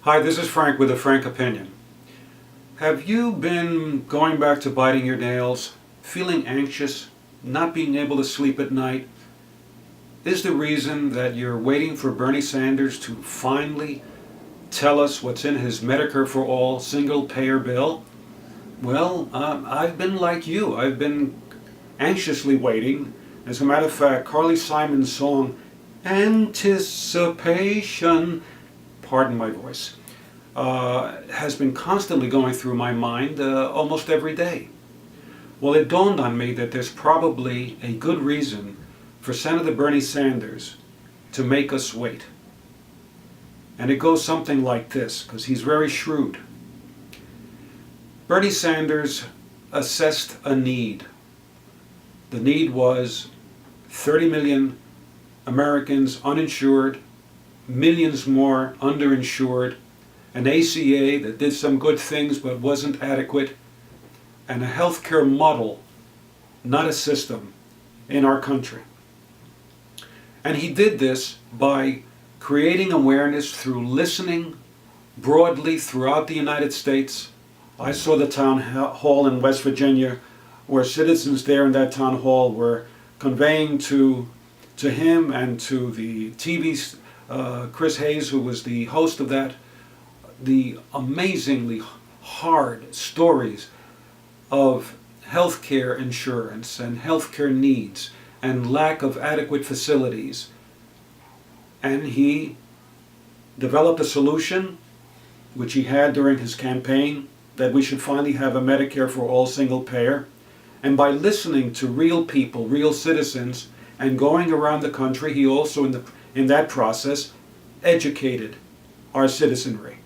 Hi, this is Frank with a frank opinion. Have you been going back to biting your nails, feeling anxious, not being able to sleep at night? Is the reason that you're waiting for Bernie Sanders to finally tell us what's in his Medicare for All single-payer bill? Well, I've been like you. I've been anxiously waiting. As a matter of fact, Carly Simon's song, Anticipation, pardon my voice, has been constantly going through my mind almost every day. Well, it dawned on me that there's probably a good reason for Senator Bernie Sanders to make us wait. And it goes something like this, because he's very shrewd. Bernie Sanders assessed a need. The need was 30 million Americans uninsured, millions more underinsured, an ACA that did some good things but wasn't adequate, and a healthcare model, not a system, in our country. And he did this by creating awareness through listening broadly throughout the United States. I saw the town hall in West Virginia where citizens there in that town hall were conveying to him and to the TV, Chris Hayes, who was the host of that, the amazingly hard stories of healthcare insurance and healthcare needs and lack of adequate facilities. And he developed a solution, which he had during his campaign, that we should finally have a Medicare for all single payer. And by listening to real people, real citizens, and going around the country, he also, in that process, educated our citizenry.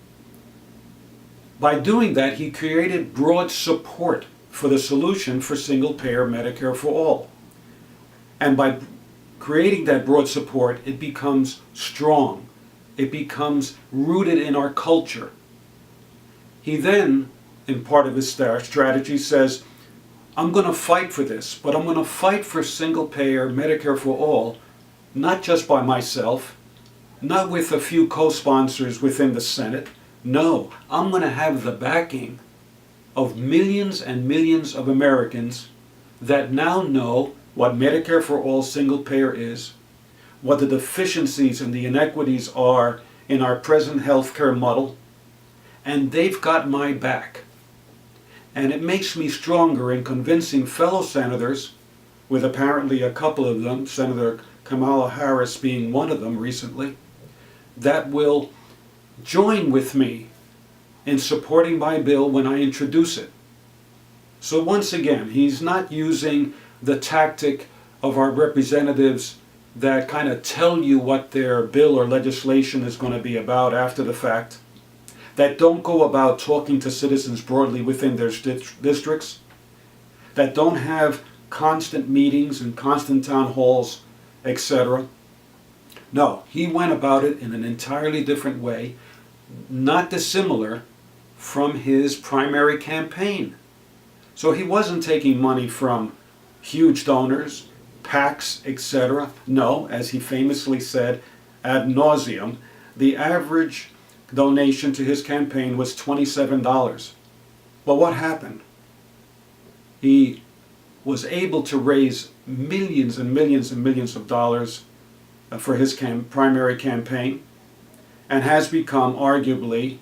By doing that, he created broad support for the solution for single-payer Medicare for all. And by creating that broad support, it becomes strong. It becomes rooted in our culture. He then, in part of his strategy, says, I'm going to fight for this, but I'm going to fight for single-payer Medicare for all, not just by myself, not with a few co-sponsors within the Senate. No, I'm going to have the backing of millions and millions of Americans that now know what Medicare for all single-payer is, what the deficiencies and the inequities are in our present healthcare model, and they've got my back. And it makes me stronger in convincing fellow senators, with apparently a couple of them, Senator Kamala Harris being one of them recently, that will join with me in supporting my bill when I introduce it. So once again, he's not using the tactic of our representatives that kind of tell you what their bill or legislation is going to be about after the fact, that don't go about talking to citizens broadly within their districts, that don't have constant meetings and constant town halls, etc. No, he went about it in an entirely different way, not dissimilar from his primary campaign. So he wasn't taking money from huge donors, PACs, etc. No, as he famously said ad nauseum, the average donation to his campaign was $27. But what happened? He was able to raise millions and millions and millions of dollars for his primary campaign, and has become arguably,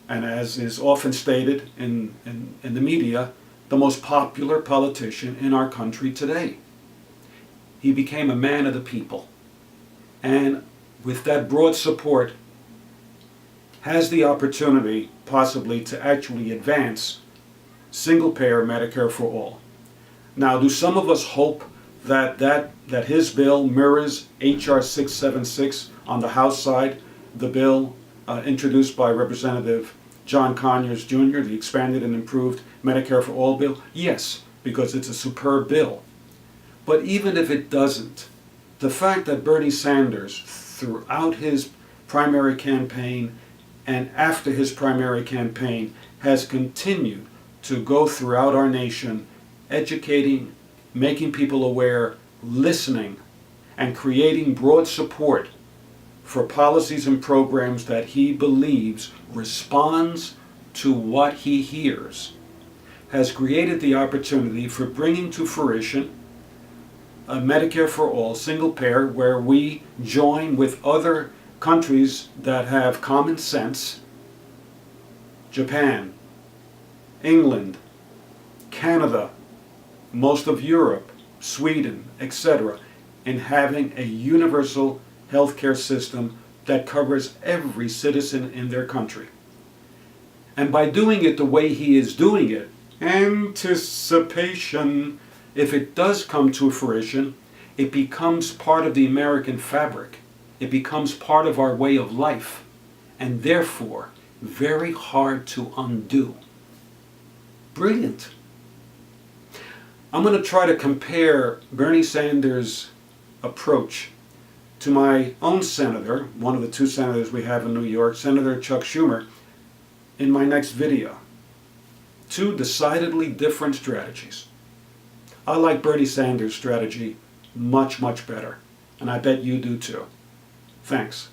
and as is often stated in the media, the most popular politician in our country today. He became a man of the people, and with that broad support has the opportunity possibly to actually advance single-payer Medicare for all. Now, do some of us hope that his bill mirrors H.R. 676 on the House side, the bill introduced by Representative John Conyers Jr., the expanded and improved Medicare for all bill? Yes, because it's a superb bill. But even if it doesn't, the fact that Bernie Sanders, throughout his primary campaign and after his primary campaign, has continued to go throughout our nation, educating, making people aware, listening, and creating broad support for policies and programs that he believes responds to what he hears, has created the opportunity for bringing to fruition a Medicare for all, single payer, where we join with other countries that have common sense, Japan, England, Canada, most of Europe, Sweden, etc., in having a universal healthcare system that covers every citizen in their country. And by doing it the way he is doing it, anticipation, if it does come to fruition, it becomes part of the American fabric. It becomes part of our way of life, and therefore very hard to undo. Brilliant. I'm going to try to compare Bernie Sanders' approach to my own senator, one of the two senators we have in New York, Senator Chuck Schumer, in my next video. Two decidedly different strategies. I like Bernie Sanders' strategy much, much better, and I bet you do too. Thanks.